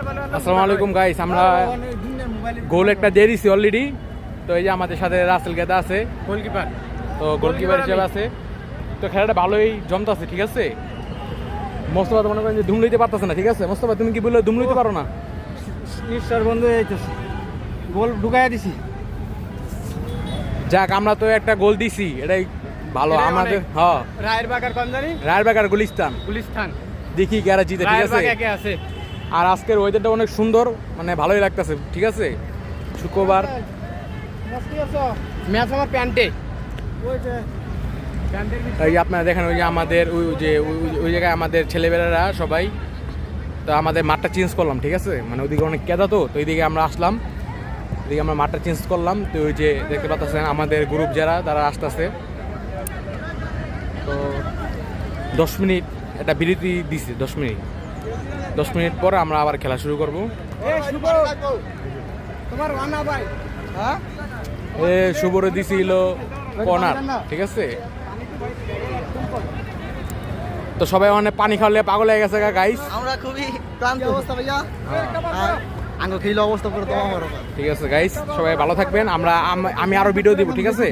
আসসালামু আলাইকুম গাইস, আমরা গোল একটা দিয়ে দিছি অলরেডি। তো এই যে আমাদের সাথে রাসেল গেদা আছে, গোলকিপার। তো গোলকিপার হিসেবে আছে। তো খেলাটা ভালোই জমতাছে, ঠিক আছে। মোস্তফা তো মনে করেন যে ধুম লইতে পারতেছে না, ঠিক আছে। মোস্তফা তুমি কি বললে ধুম লইতে পারো না? ঈশ্বর বন্ধু এইতেছে, গোল ঢুকাইয়া দিছি। যাক, আমরা তো একটা গোল দিছি, এটাই ভালো আমাদের। হ্যাঁ, রায়ের বাগার কোন জানি, রায়েরবাগ গুলিস্তান দেখি কারা জিতে, ঠিক আছে। আর আজকের ওয়েদারটা অনেক সুন্দর, মানে ভালোই লাগতেছে, ঠিক আছে। শুক্রবার ম্যাচ আমার প্যান্টে, এই আপনারা দেখেন, ওই যে আমাদের ওই জায়গায় আমাদের ছেলেবেলারা সবাই। তো আমাদের মাঠটা চেঞ্জ করলাম, ঠিক আছে। মানে ওইদিকে অনেক কেদা, তো এইদিকে আমরা আসলাম, এদিকে আমরা মাঠটা চেঞ্জ করলাম। তো ওই যে দেখতে পাচ্ছেন আমাদের গ্রুপ যারা, তারা আসতেছে। তো 10 মিনিট একটা বিরতি দিছি, 10 মিনিট পর আমরা আবার খেলা শুরু করবো। শুভরে দিছিল কর্নার, ঠিক আছে। তো সবাই অনেক পানি খাওয়ালে পাগল হয়ে গেছে গাইস। আমরা খুবই ক্লান্ত অবস্থা ভাইয়া, আঙ্গ খেলে অবস্থা করে তোমার। ঠিক আছে গাইস, সবাই ভালো থাকবেন। আমি আরো ভিডিও দিব, ঠিক আছে।